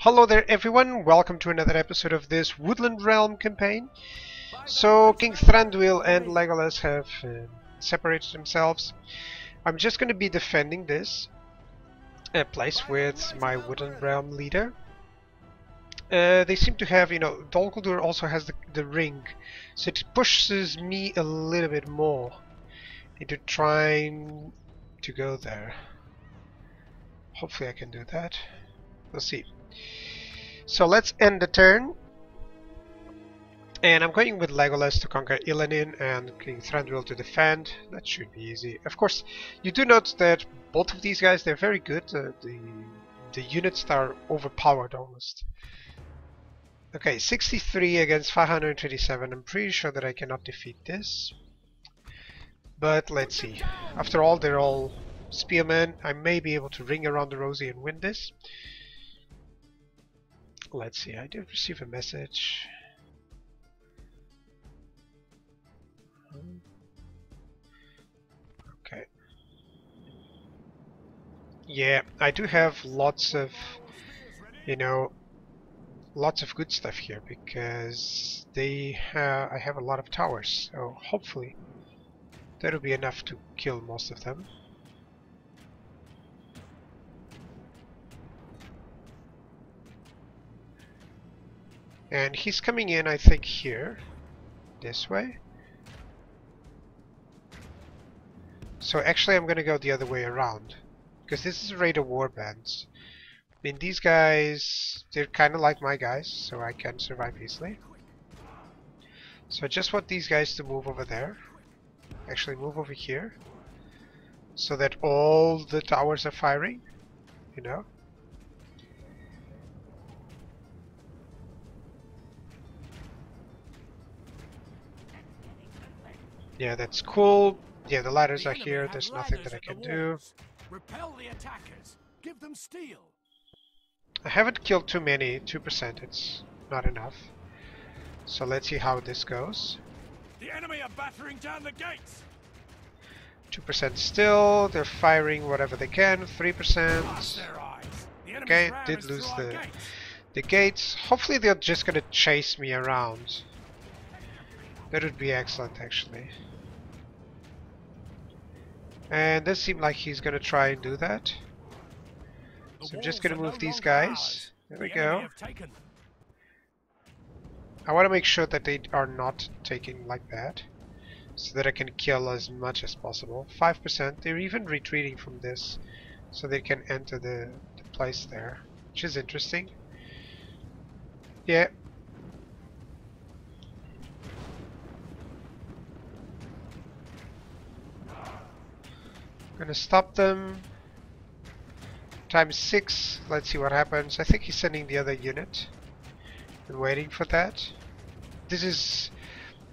Hello there everyone, welcome to another episode of this Woodland Realm campaign. So King Thranduil and Legolas have separated themselves. I'm just going to be defending this place with my Woodland Realm leader. They seem to have, Dol Guldur also has the ring, so it pushes me a little bit more into trying to go there. Hopefully I can do that. We'll see. So let's end the turn. And I'm going with Legolas to conquer Ilanin and King Thranduil to defend. That should be easy. Of course, you do note that both of these guys, they're very good. The units are overpowered almost. Okay, 63 against 527. I'm pretty sure that I cannot defeat this. But let's see. After all, they're all spearmen. I may be able to ring around the rosy and win this. Let's see, I did receive a message. Okay. Yeah, I do have lots of, lots of good stuff here because I have a lot of towers, so hopefully that'll be enough to kill most of them. And he's coming in, I think, here, this way. So actually I'm gonna go the other way around, because this is a raid of warbands. I mean, these guys, they're kind of like my guys, so I can survive easily. So I just want these guys to move over there. Actually move over here, so that all the towers are firing, Yeah, that's cool. Yeah, the ladders are here. There's nothing that I can do. Repel the attackers. Give them steel. I haven't killed too many. 2%. It's not enough. So let's see how this goes. The enemy are battering down the gates. 2% still. They're firing whatever they can. 3%. Okay, did lose the gates. Hopefully they're just gonna chase me around. That would be excellent, actually. And this seemed like he's gonna try and do that. So I'm just gonna move these guys. There we go. I want to make sure that they are not taking like that, so that I can kill as much as possible. 5%. They're even retreating from this, so they can enter the place there, which is interesting. Yeah. Gonna stop them. Times 6. Let's see what happens. I think he's sending the other unit. Been waiting for that. This is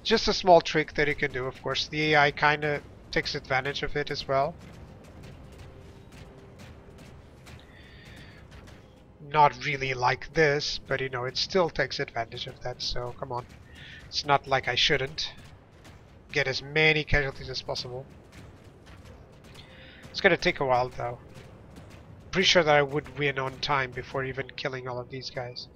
just a small trick that you can do, of course. The AI kinda takes advantage of it as well. Not really like this, but it still takes advantage of that, so come on. It's not like I shouldn't get as many casualties as possible. It's gonna take a while though. Pretty sure that I would win on time before even killing all of these guys.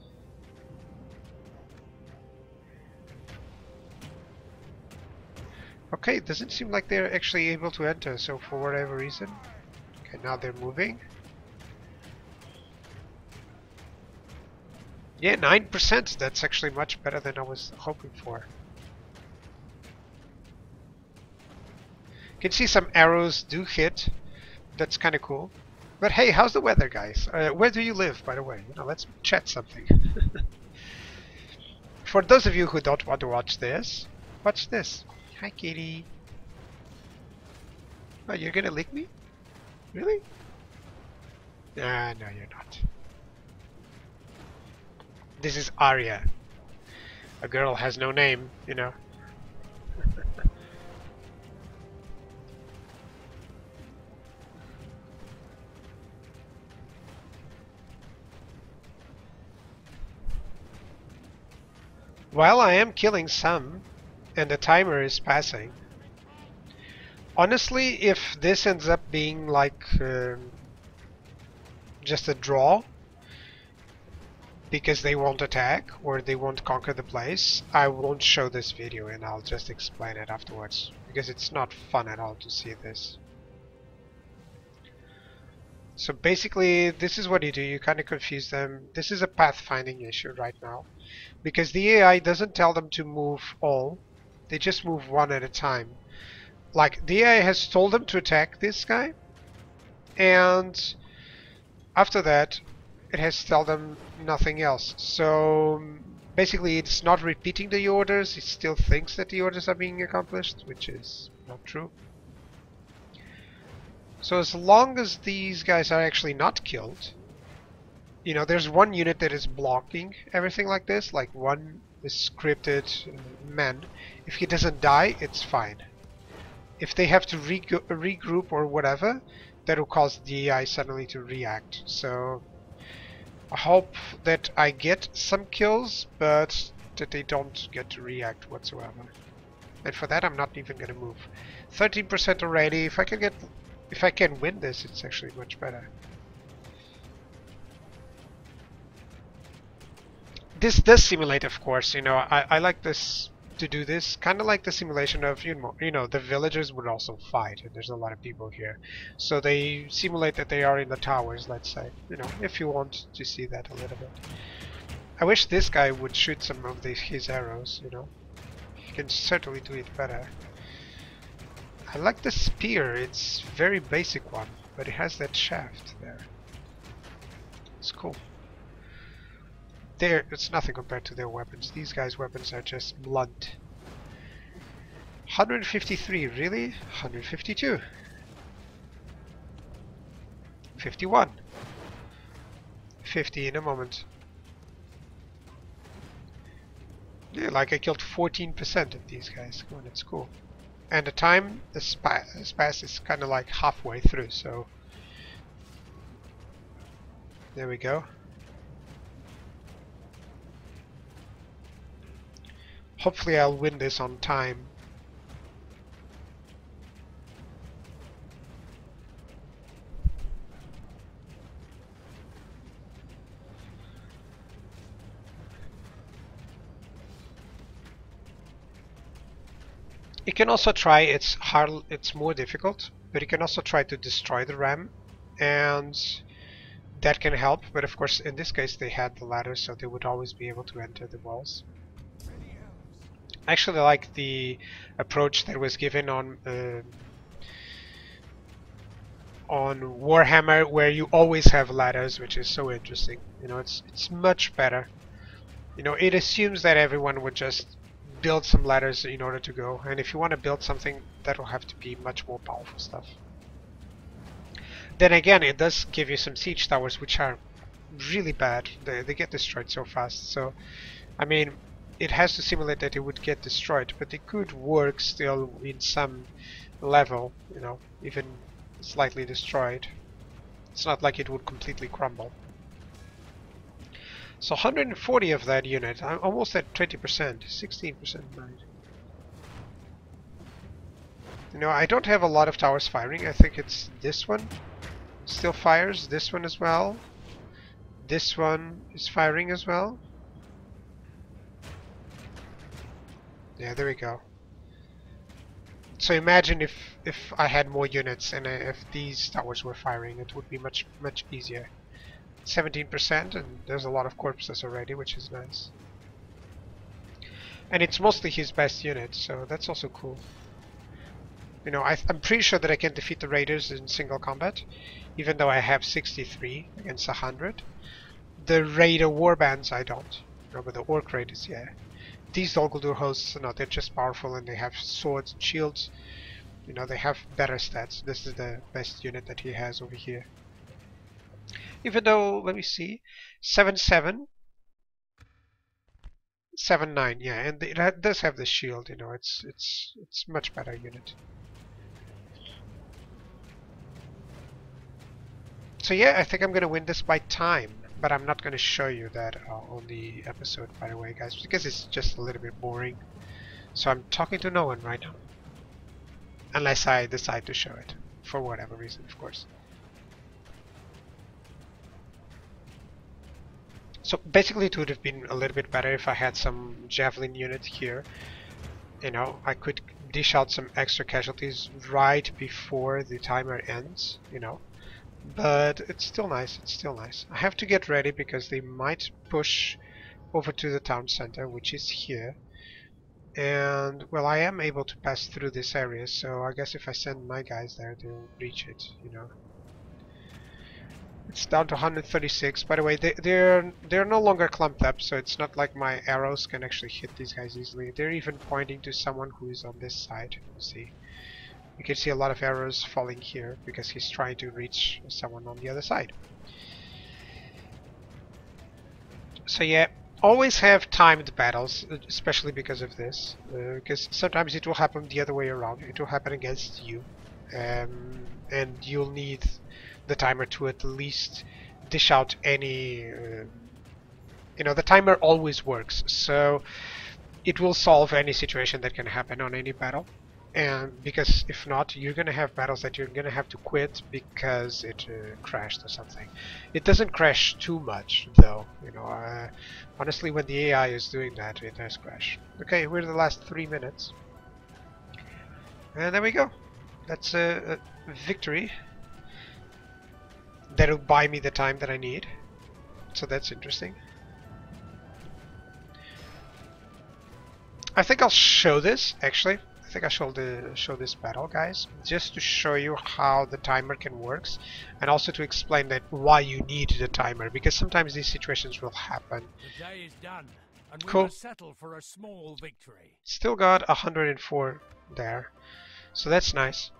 Okay, it doesn't seem like they're actually able to enter, so for whatever reason. Okay, now they're moving. Yeah, 9%. That's actually much better than I was hoping for. You can see some arrows do hit. That's kind of cool. But hey, how's the weather, guys? Where do you live, by the way? Let's chat something. For those of you who don't want to watch this, watch this. Hi, kitty. Oh, you're gonna lick me? Really? Ah, no, you're not. This is Arya. A girl has no name, While I am killing some, and the timer is passing, honestly, if this ends up being like just a draw, because they won't attack or they won't conquer the place, I won't show this video and I'll just explain it afterwards, because it's not fun at all to see this. So basically, this is what you do. You kind of confuse them. This is a pathfinding issue right now, because the AI doesn't tell them to move all. They just move one at a time. Like, the AI has told them to attack this guy, and after that, it has told them nothing else. So basically, it's not repeating the orders. It still thinks that the orders are being accomplished, which is not true. So as long as these guys are actually not killed, you know, there's one unit that is blocking everything like this, like one is scripted man. If he doesn't die, it's fine. If they have to regroup or whatever, that will cause the AI suddenly to react. So I hope that I get some kills, but that they don't get to react whatsoever. And for that, I'm not even going to move. 13% already. If I can win this, it's actually much better. This does simulate, of course. You know, I like this to do this, kind of like the simulation of, you know, the villagers would also fight, and there's a lot of people here. So they simulate that they are in the towers, let's say. You know, if you want to see that a little bit. I wish this guy would shoot some of his arrows, you know. He can certainly do it better. I like the spear. It's very basic one, but it has that shaft there. It's cool. It's nothing compared to their weapons. These guys' weapons are just blunt. 153, really? 152. 51. 50 in a moment. Yeah, like I killed 14% of these guys. Come on, it's cool. And the time, the spas is kind of like halfway through, so there we go. Hopefully I'll win this on time. You can also try, it's more difficult, but you can also try to destroy the ram, and that can help. But of course, in this case, they had the ladder, so they would always be able to enter the walls. I actually like the approach that was given on Warhammer, where you always have ladders, which is so interesting. You know, it's much better. You know, it assumes that everyone would just build some ladders in order to go, and if you want to build something, that will have to be much more powerful stuff. Then again, it does give you some siege towers, which are really bad. They get destroyed so fast. So, I mean, it has to simulate that it would get destroyed, but it could work still in some level, you know, even slightly destroyed. It's not like it would completely crumble. So 140 of that unit, I'm almost at 20%, 16% right. You know, I don't have a lot of towers firing. I think it's this one still fires, this one as well. This one is firing as well. Yeah, there we go. So imagine if I had more units and if these towers were firing, it would be much easier. 17%, and there's a lot of corpses already, which is nice. And it's mostly his best unit, so that's also cool. You know, I'm pretty sure that I can defeat the raiders in single combat, even though I have 63 against 100. The raider warbands I don't. No, but the orc raiders, yeah. These Dol Guldur hosts, no, they're just powerful and they have swords and shields. You know, they have better stats. This is the best unit that he has over here. Even though, let me see, 7-7, 7-9, yeah, and it does have the shield. You know, it's much better unit. So yeah, I think I'm gonna win this by time, but I'm not gonna show you that on the episode, by the way, guys, because it's just a little bit boring. So I'm talking to no one right now, unless I decide to show it for whatever reason, of course. So basically it would have been a little bit better if I had some javelin units here. You know, I could dish out some extra casualties right before the timer ends, you know. But it's still nice, it's still nice. I have to get ready because they might push over to the town center, which is here. And, well, I am able to pass through this area, so I guess if I send my guys there, they'll reach it, you know. It's down to 136. By the way, they're no longer clumped up, so it's not like my arrows can actually hit these guys easily. They're even pointing to someone who is on this side. You see, you can see a lot of arrows falling here because he's trying to reach someone on the other side. So yeah, always have timed battles, especially because of this. Because sometimes it will happen the other way around. It will happen against you, and you'll need the timer to at least dish out any you know, the timer always works, so it will solve any situation that can happen on any battle. And because if not, you're gonna have battles that you're gonna have to quit because it crashed or something. It doesn't crash too much though, you know. Honestly, when the AI is doing that, it does crash. Okay, we're in the last 3 minutes, and there we go. That's a victory. That'll buy me the time that I need, so that's interesting. I think I'll show this, actually. I think I should show this battle, guys, just to show you how the timer can works, and also to explain that why you need the timer, because sometimes these situations will happen. The day is done, and we Cool. must settle for a small victory. Still got 104 there, so that's nice.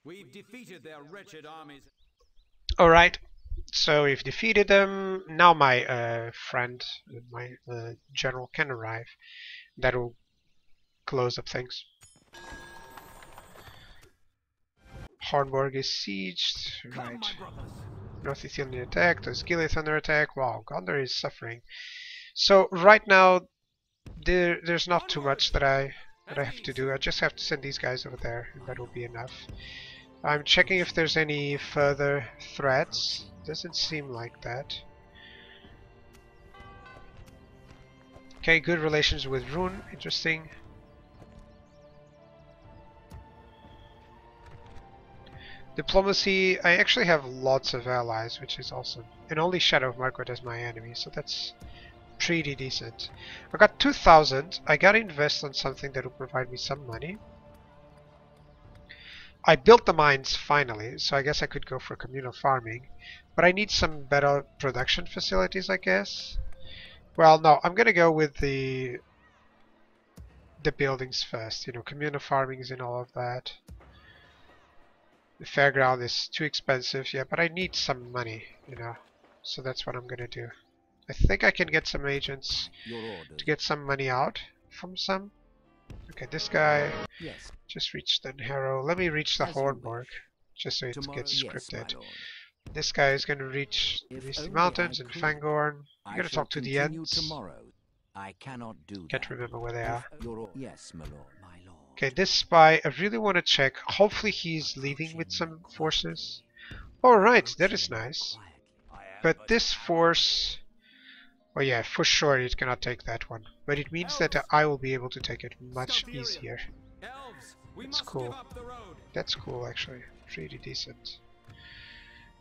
We've defeated their wretched armies. Alright, so we've defeated them. Now my friend, my general can arrive. That'll close up things. Hornborg is sieged. Right. North Ethiopian attack. There's Gilead under attack. Wow, Gondor is suffering. So right now there's not too much that I have to do. I just have to send these guys over there, and that will be enough. I'm checking if there's any further threats. Doesn't seem like that. Okay, good relations with Rune. Interesting. Diplomacy, I actually have lots of allies, which is awesome. And only Shadow of Marquardt as my enemy, so that's pretty decent. I got 2,000. I gotta invest on something that will provide me some money. I built the mines finally, so I guess I could go for communal farming. But I need some better production facilities, I guess. Well, no, I'm gonna go with the buildings first. You know, communal farmings and all of that. The fairground is too expensive, yeah, but I need some money, you know. So that's what I'm gonna do. I think I can get some agents to get some money out from some. Okay, this guy just reached the Harrow. Let me reach the Hornborg, just so it gets scripted. This guy is going to reach the Misty Mountains and Fangorn. I'm going to talk to the Ents. I cannot do that. Can't remember where they are. Yes, my lord, my lord. Okay, this spy, I really want to check. Hopefully he's leaving with some forces. Alright, that is nice. But this force... Oh yeah, for sure it cannot take that one. But it means that I will be able to take it much easier. That's cool. That's cool, actually. Pretty decent.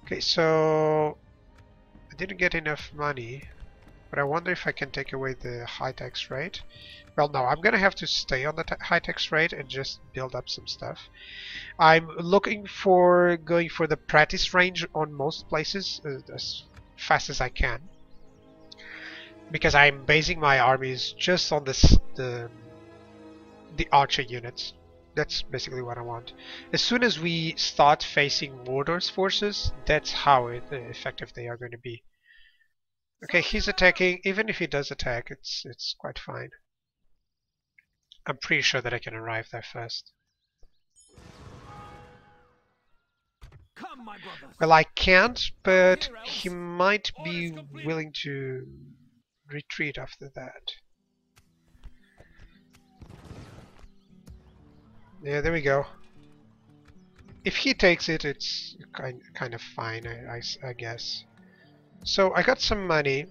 Okay, so... I didn't get enough money. But I wonder if I can take away the high tax rate. Well, no, I'm gonna have to stay on the high tax rate and just build up some stuff. I'm looking for going for the practice range on most places as fast as I can. Because I'm basing my armies just on the archer units. That's basically what I want. As soon as we start facing Mordor's forces, that's how effective they are going to be. Okay, he's attacking. Even if he does attack, it's quite fine. I'm pretty sure that I can arrive there first. Come, my brothers. Well, I can't, but he might be willing to retreat after that. Yeah, there we go. If he takes it, it's kind of fine, I guess. So I got some money,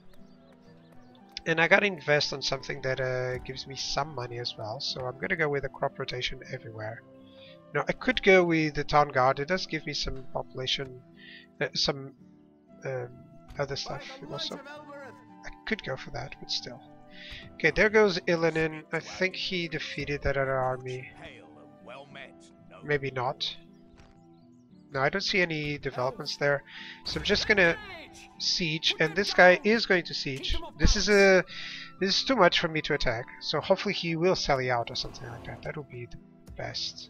and I got to invest on something that gives me some money as well. So I'm going to go with a crop rotation everywhere. Now I could go with the town guard. It does give me some population, some other stuff. Also, I could go for that, but still. Okay, there goes Ilanin. I think he defeated that other army. Maybe not. No, I don't see any developments there. So I'm just gonna siege, and this guy is going to siege. This is too much for me to attack. So hopefully he will sally out or something like that. That would be the best.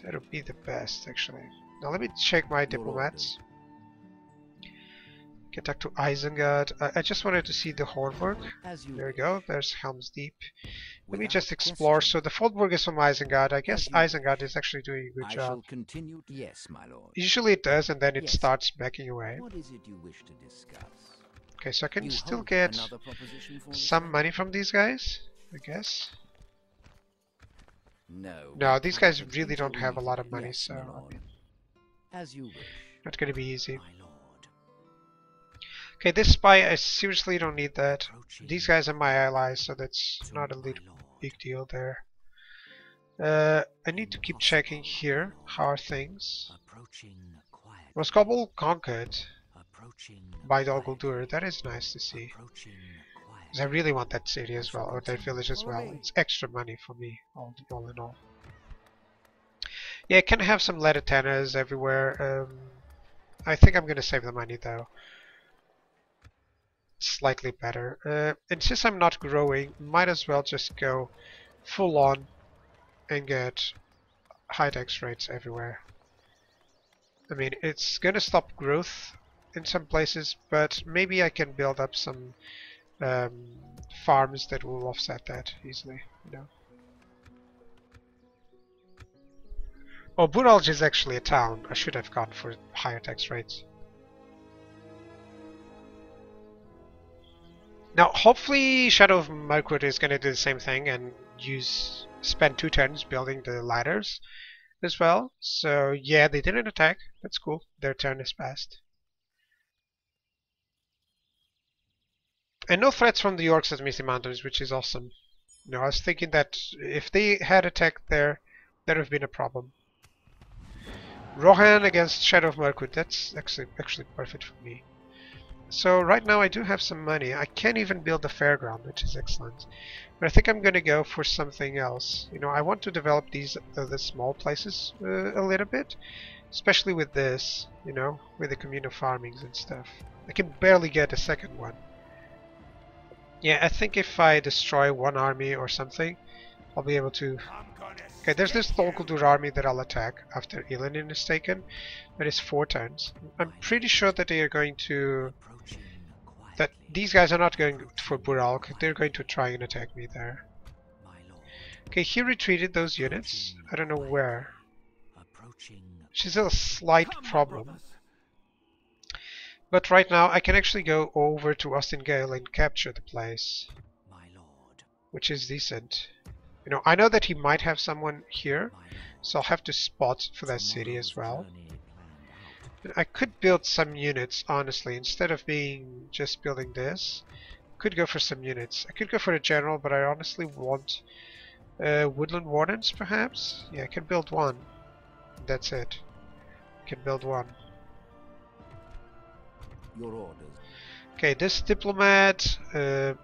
That would be the best, actually. Now let me check my diplomats. Can talk to Isengard. I just wanted to see the Hornburg. There we go. There's Helm's Deep. Let me just explore. So the Fordburg is from Isengard. I guess Isengard is actually doing a good job. Continue. Yes, my lord. Usually it does, and then it starts backing away. What is it you wish to discuss? Okay, so I can still get some money from these guys, I guess. No, these guys really don't have a lot of money, so I mean, as you wish. Not gonna be easy. Okay, this spy, I seriously don't need that. These guys are my allies, so that's not a big deal there. I need to keep checking here. How are things? Was Kabul conquered by Dol Guldur? That is nice to see. Because I really want that city as well, or that village as well. It's extra money for me, all in all. Yeah, I can have some lead tenors everywhere. I think I'm gonna save the money though. Slightly better. And since I'm not growing, might as well just go full on and get high tax rates everywhere. I mean, it's gonna stop growth in some places, but maybe I can build up some farms that will offset that easily, you know. Oh, Buralj is actually a town. I should have gone for higher tax rates. Now, hopefully Shadow of Mirkwood is going to do the same thing and spend 2 turns building the ladders as well. So yeah, they didn't attack. That's cool. Their turn is passed. And no threats from the orcs at Misty Mountains, which is awesome. You know, I was thinking that if they had attacked there, that would have been a problem. Rohan against Shadow of Mirkwood. That's actually perfect for me. So right now I do have some money. I can't even build a fairground, which is excellent. But I think I'm going to go for something else. You know, I want to develop these the small places a little bit, especially with this, you know, with the communal farmings and stuff. I can barely get a second one. Yeah, I think if I destroy one army or something, I'll be able to... Okay, there's this Dol Guldur army that I'll attack after Ilanin is taken. That is 4 turns. I'm pretty sure that they are going to... that these guys are not going for Buralj. They're going to try and attack me there. Okay, he retreated those units. I don't know where. Which is a slight problem. But right now I can actually go over to Ostingale and capture the place. Which is decent. You know, I know that he might have someone here, so I'll have to spot for that city as well. I could build some units, honestly, instead of just building this. I could go for some units. I could go for a general, but I honestly want Woodland Wardens, perhaps? Yeah, I can build 1. That's it. I can build 1. Your orders. Okay, this diplomat... okay,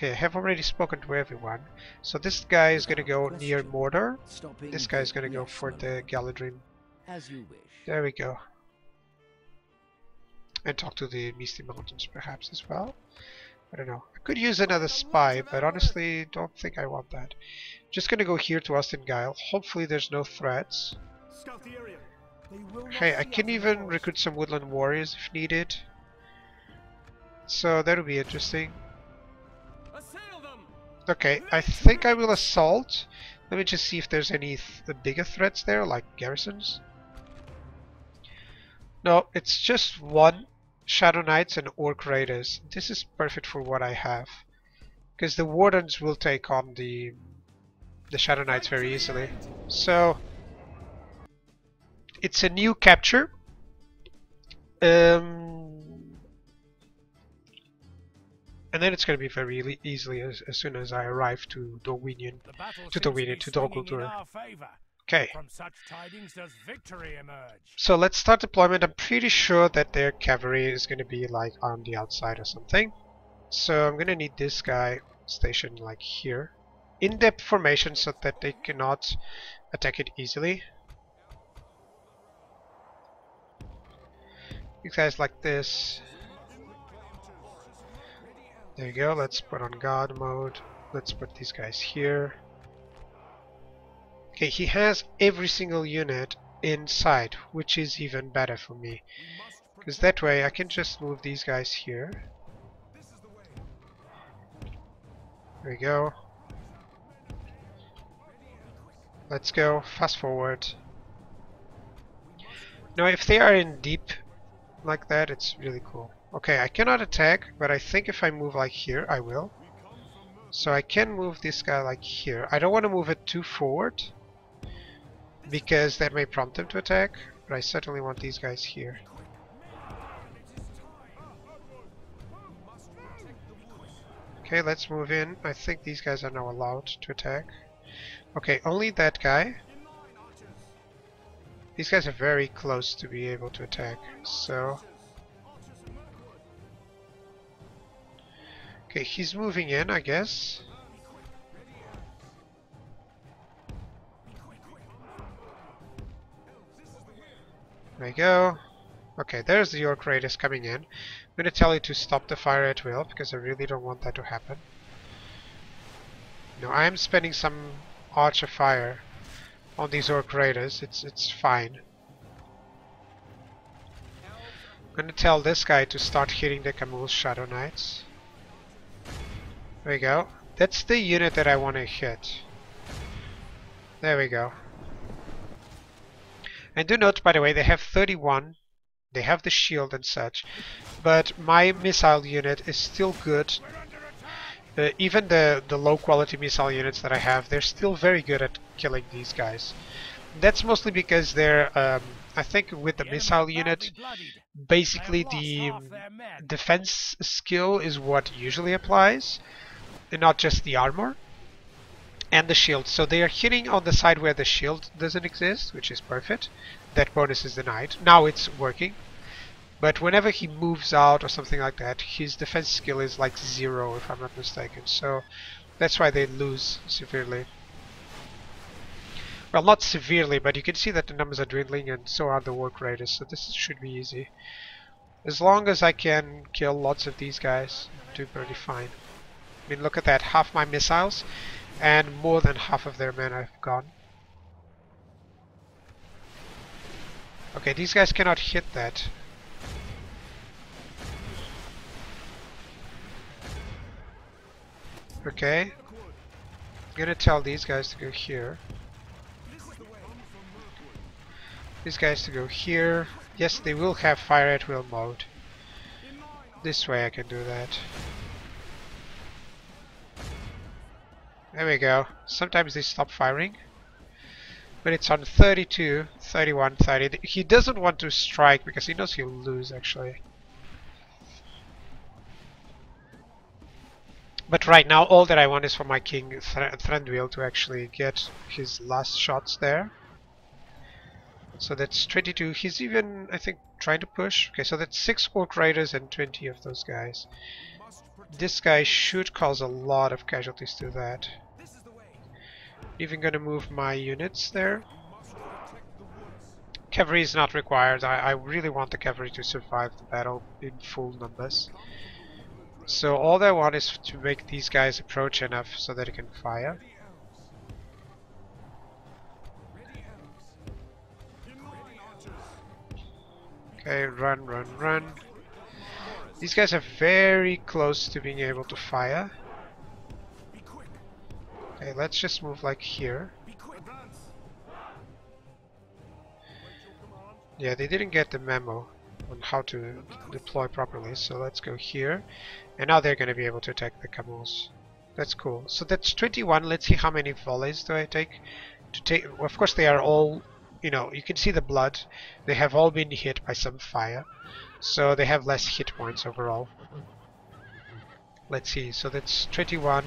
I have already spoken to everyone. So this guy is gonna go near Mordor. This guy is gonna go for the Galadrim. As you wish. There we go. And talk to the Misty Mountains perhaps as well. I don't know. I could use another spy, but honestly don't think I want that. Just gonna go here to Ostingale. Hopefully there's no threats. Hey, I can even recruit some woodland warriors if needed. So that'll be interesting. Okay, I think I will assault. Let me just see if there's any bigger threats there, like garrisons. No, it's just one Shadow Knights and Orc Raiders. This is perfect for what I have. Because the Wardens will take on the Shadow Knights very easily. So it's a new capture. And then it's going to be very easily as soon as I arrive to Dorwinion, to Dol Guldur. Okay. From such tidings does victory emerge. So let's start deployment. I'm pretty sure that their cavalry is going to be like on the outside or something. So I'm going to need this guy stationed like here. In-depth formation so that they cannot attack it easily. These guys like this. There you go, let's put on guard mode. Let's put these guys here. Okay, he has every single unit inside, which is even better for me. Because that way I can just move these guys here. There we go. Let's go, fast forward. Now if they are in deep like that, it's really cool. Okay, I cannot attack, but I think if I move like here, I will. So I can move this guy like here. I don't want to move it too forward, because that may prompt him to attack, but I certainly want these guys here. Okay, let's move in. I think these guys are now allowed to attack. Okay, only that guy. These guys are very close to be able to attack, so... Okay, he's moving in, I guess. There we go. Okay, there's the Orc Raiders coming in. I'm going to tell you to stop the fire at will, because I really don't want that to happen. No, I am spending some Archer Fire on these Orc Raiders. It's fine. I'm going to tell this guy to start hitting the Camul's Shadow Knights. There we go. That's the unit that I want to hit. There we go. And do note, by the way, they have 31. They have the shield and such. But my missile unit is still good. Even the low quality missile units that I have, they're still very good at killing these guys. That's mostly because they're, I think with the missile unit, basically the defense skill is what usually applies. And not just the armor and the shield. So they are hitting on the side where the shield doesn't exist, which is perfect. That bonus is denied. Now it's working. But whenever he moves out or something like that, his defense skill is like 0 if I'm not mistaken. So that's why they lose severely. Well, not severely, but you can see that the numbers are dwindling and so are the Orc Raiders. So this should be easy. As long as I can kill lots of these guys, I'm doing pretty fine. I mean, look at that, half my missiles and more than half of their men have gone. Okay, these guys cannot hit that. Okay, I'm gonna tell these guys to go here. These guys to go here. Yes, they will have fire at will mode. This way I can do that. There we go. Sometimes they stop firing. But it's on 32, 31, 30. He doesn't want to strike because he knows he'll lose actually. But right now all that I want is for my King Thranduil to actually get his last shots there. So that's 22. He's even, I think, trying to push. Okay, so that's 6 Orc Raiders and 20 of those guys. This guy should cause a lot of casualties to that. Even gonna move my units there. Cavalry is not required. I really want the cavalry to survive the battle in full numbers. So all I want is to make these guys approach enough so that they can fire. Okay, run, run, run. These guys are very close to being able to fire. Okay, let's just move like here. Yeah, they didn't get the memo on how to deploy properly, so let's go here. And now they're going to be able to attack the camels. That's cool. So that's 21. Let's see how many volleys do I take. Well, of course, they are all, you know, you can see the blood. They have all been hit by some fire, so they have less hit points overall. Let's see. So that's 21,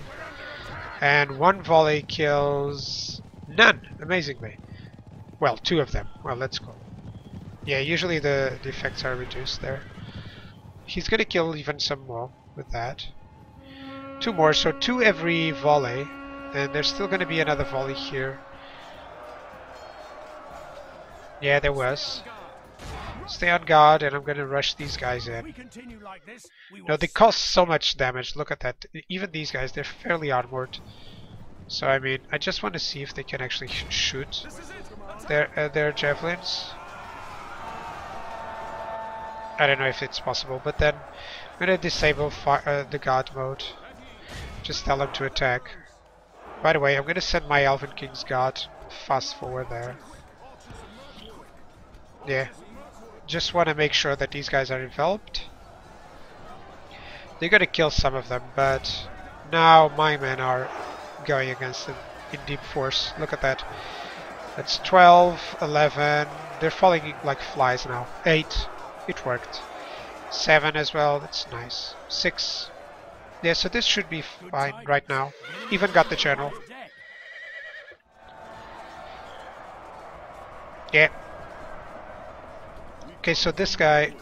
and one volley kills none. Amazingly, well, 2 of them. Well, let's go. Yeah, usually the effects are reduced there. He's gonna kill even some more with that. 2 more, so 2 every volley, and there's still gonna be another volley here. Yeah, there was. Stay on guard, and I'm gonna rush these guys in. No, they cost so much damage. Look at that. Even these guys, they're fairly armored. So I mean, I just want to see if they can actually shoot their javelins. I don't know if it's possible, but then I'm gonna disable the guard mode. Just tell them to attack. By the way, I'm gonna send my Elven King's guard fast forward there. Yeah, just want to make sure that these guys are enveloped. They're gonna kill some of them, but now my men are going against them in deep force. Look at that. That's 12, 11. They're falling like flies now. 8. It worked. 7 as well. That's nice. 6. Yeah, so this should be fine right now. Even got the general. Yeah. Okay, so this guy,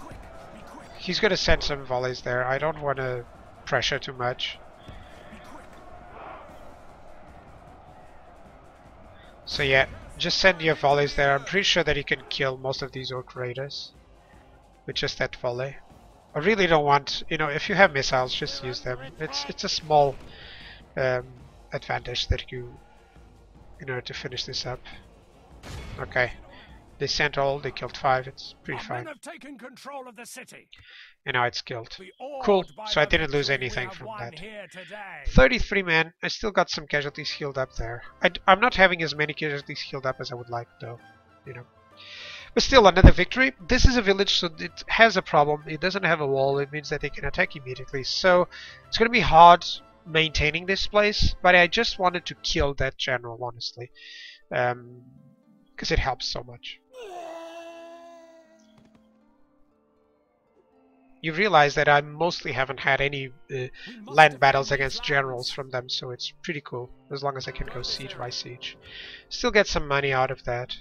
he's gonna send some volleys there. I don't want to pressure too much. So yeah, just send your volleys there. I'm pretty sure that he can kill most of these orc raiders with just that volley. I really don't want, you know, if you have missiles, just use them. It's a small advantage that you in order to finish this up. Okay, they sent all, they killed 5. It's pretty fine. Have taken control of the city. And now it's killed. Cool. So I didn't lose anything from that. 33 men. I still got some casualties healed up there. I'm not having as many casualties healed up as I would like, though. You know. But still, another victory. This is a village, so it has a problem. It doesn't have a wall. It means that they can attack immediately. So it's going to be hard maintaining this place. But I just wanted to kill that general, honestly. Because it helps so much. You realize that I mostly haven't had any land battles against generals from them, so it's pretty cool, as long as I can go siege by siege. Still get some money out of that.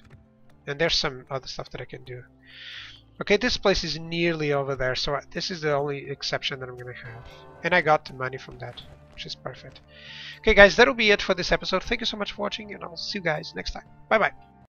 And there's some other stuff that I can do. Okay, this place is nearly over there, so this is the only exception that I'm going to have. And I got the money from that, which is perfect. Okay guys, that'll be it for this episode. Thank you so much for watching, and I'll see you guys next time. Bye bye.